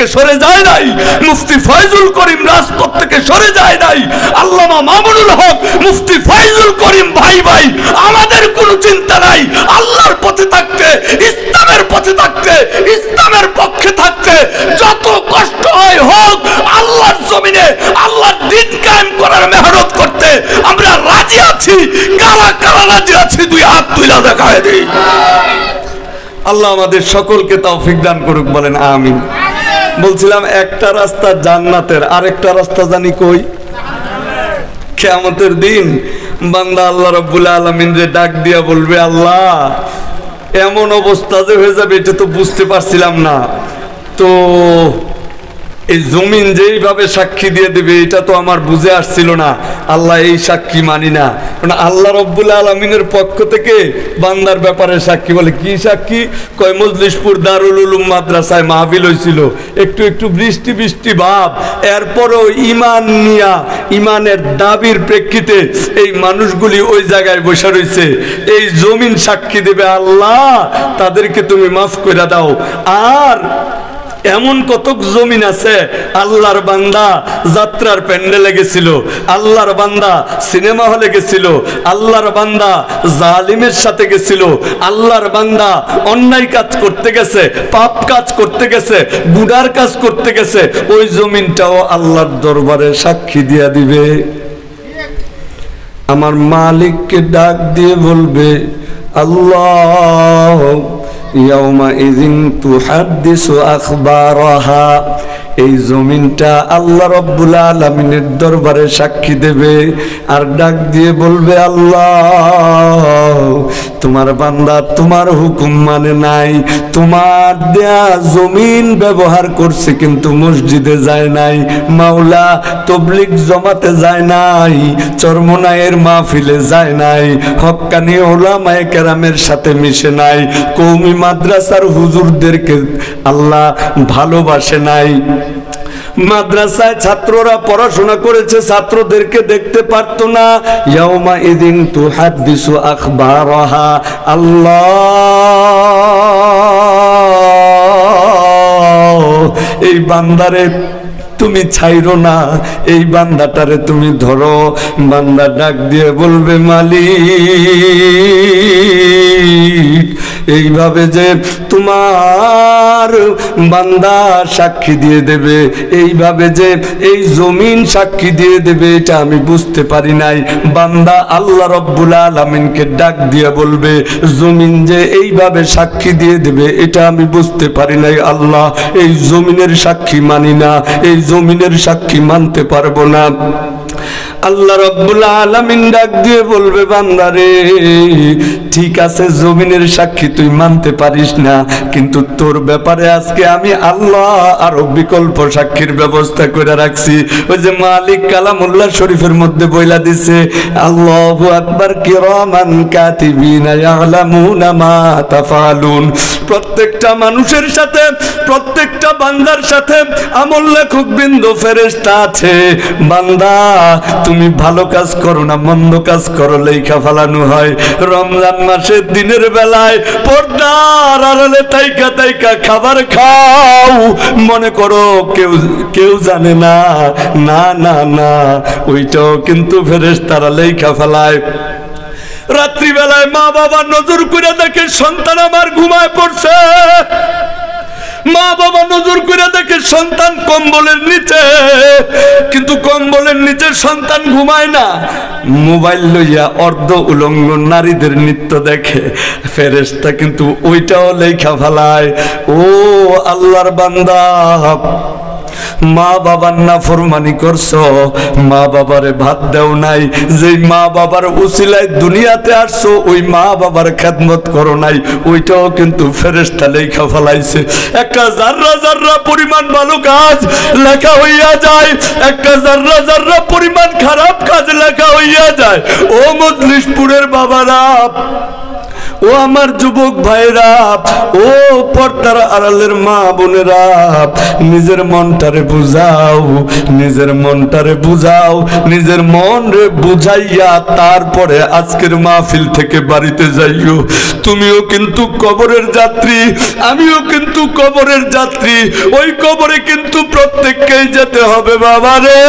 থেকে সরে যায় নাই, মুফতি ফয়জুল করিম রাজপথ থেকে সরে যায় নাই, আল্লামা মামুনুল হক, মুফতি ফয়জুল করিম ভাই ভাই আমাদের কোনো চিন্তা নাই আল্লাহর পথে থাকতে, ইসলামের পথে থাকতে, ইসলামের পক্ষে থাকতে, যত কষ্ট হয় হোক আল্লাহর জমিনে আল্লাহর দ্বীন কায়েম করার মেহনত করতে আমরা রাজি আছি। কারা কারা রাজি আছি দুই হাত তুলে দেখায় দেই। আল্লাহ আমাদের সকলকে তৌফিক দান করুক, বলেন আমিন। বলছিলাম একটা রাস্তা জান্নাতের, আরেকটা রাস্তা জানি কই? কিয়ামতের দিন বান্দা আল্লাহ রাব্বুল আলামিনরে ডাক দিয়া বলবে, আল্লাহ এমন অবস্থা যে হয়ে যাবে এটা তো বুঝতে পারছিলাম না, তো এই জমিন যেইভাবে সাক্ষী দিয়ে দেবে এটা তো আমার বুঝে আসছিল না, আল্লাহ এই সাক্ষী মানি না। কারণ আল্লাহ রাব্বুল আলামিনের পক্ষ থেকে বান্দার ব্যাপারে সাক্ষী বলে। কি সাক্ষী? কয় মজলিশপুর দারুল উলুম মাদ্রাসায় মাহফিল হয়েছিল, একটু একটু বৃষ্টি বৃষ্টি ভাব, এরপরও ইমান নিয়া ইমানের দাবির প্রেক্ষিতে এই মানুষগুলি ওই জায়গায় বসে রয়েছে, এই জমিন সাক্ষী দেবে আল্লাহ তাদেরকে তুমি মাফ করে দাও। আর এমন কতক জমিন আছে আল্লাহর বান্দা যাত্রার প্যান্ডেলে গেছিল, আল্লাহর বান্দা সিনেমা হলে গেছিল, আল্লাহর বান্দা জালিমের সাথে গেছিল, আল্লাহর বান্দা অন্যায় কাজ করতে গেছে, পাপ কাজ করতে গেছে, গুনার কাজ করতে গেছে, ওই জমিনটাও আল্লাহর দরবারে সাক্ষী দিয়া দিবে। আমার মালিককে ডাক দিয়ে বলবে, আল্লাহ ইয়াউমাইযিন তুহাদ্দিসু আখবারাহা, এই জমিনটা আল্লাহ রাব্বুল আলামিনের দরবারে সাক্ষী দেবে আর ডাক দিয়ে বলবে, আল্লাহ তোমার বান্দা তোমার হুকুম মানে নাই, তোমার দেয়া জমিন ব্যবহার করছে কিন্তু মসজিদে যায় নাই, মাওলা তাবলীগ জমাতে যায় নাই, চরমনায়ের মাহফিলে যায় নাই, হক্কানি উলামায়ে কেরামের সাথে মিশে নাই, কওমি মাদ্রাসার হুজুরদেরকে আল্লাহ ভালোবাসে নাই, মাদ্রাসায় ছাত্ররা পড়াশোনা করেছে, ছাত্রদেরকে দেখতে পারতো না। ইয়াউমা ইদিন তুহাদ্দিসু আখবারাহা, আল্লাহ এই বান্দারে তুমি ছাইরো না, এই বান্দাটারে তুমি ধরো। বান্দা ডাক দিয়ে বলবে, মালিক এইভাবে যে তোমার বান্দা সাক্ষী দিয়ে দেবে, এইভাবে যে এই জমিন সাক্ষী দিয়ে দেবে এটা আমি বুঝতে পারি নাই। বান্দা আল্লাহ রাব্বুল আলামিনকে ডাক দিয়ে বলবে, জমিন যে এইভাবে সাক্ষী দিয়ে দেবে এটা আমি বুঝতে পারি নাই, আল্লাহ এই জমিনের সাক্ষী মানি না, এই জমিনের সাক্ষী মানতে পারবো না। আল্লাহ রাব্বুল আলামিন ডাক দিয়ে বলবে, বান্দারে ঠিক আছে জমিনের সাক্ষী তুই মানতে পারিস না, কিন্তু তোর ব্যাপারে আজকে আমি আল্লাহ আরো বিকল্প সাক্ষীর ব্যবস্থা করে রাখছি। ওই যে মালিক কালামুল্লাহ শরীফের মধ্যে বইলা দিছে, আল্লাহু আকবার কিরামান কাতিবিনা ইয়ালামুনা মা তাফআলুন। প্রত্যেকটা মানুষের সাথে, প্রত্যেকটা বান্দার সাথে আমল লেখক বৃন্দ ফেরেশতা আছে। বান্দা তুমি ভালো কাজ করো না মন্দ কাজ করো লেখা ফেলানো হয়। রমজান মাসের দিনের বেলায় পর্দার আড়ালে তাইকা তাইকা খাবার খাও, মনে করো কেউ জানে না, না না না, ওইটাও কিন্তু ফেরেশতারা লেখা ফেলায়। রাত্রিবেলায় মা বাবা নজর করে দেখে সন্তান আমার ঘুমায় পড়ছে, মা বাবা নজর করে দেখে সন্তান কম্বলের নিচে, কিন্তু কম্বলের নিচে সন্তান ঘুমায় না, মোবাইল লইয়া অর্ধ উলঙ্গ নারীদের নৃত্য দেখে। ফেরেশতা কিন্তু ওইটাও লেখা ফেলায়। ও আল্লাহর বান্দা, মা বাবার নাফরমানি করছো, মা বাবারে ভাত দেও নাই, যেই মা বাবার উসিলায় দুনিয়াতে আসছো ওই মা বাবার খেদমত করো নাই, ওইটাও কিন্তু ফেরেশতা লেখা ফেলাইছে। একটা জাররা জাররা পরিমাণ ভালো কাজ লেখা হইয়া যায়, একটা জাররা জাররা পরিমাণ খারাপ কাজ লেখা হইয়া যায়। ও মজলিশপুরের বাবারা, ও আমার যুবক ভাইরা, ও পর্দার আড়ালের মা বোনেরা, নিজের মনটারে বুঝাও, নিজের মনটারে বুঝাও, নিজের মন রে বুঝাইয়া তারপরে আজকের মাহফিল থেকে বাড়িতে যাইও। তুমিও কিন্তু কবরের যাত্রী, আমিও কিন্তু কবরের যাত্রী, ওই কবরে কিন্তু প্রত্যেককেই যেতে হবে বাবা রে।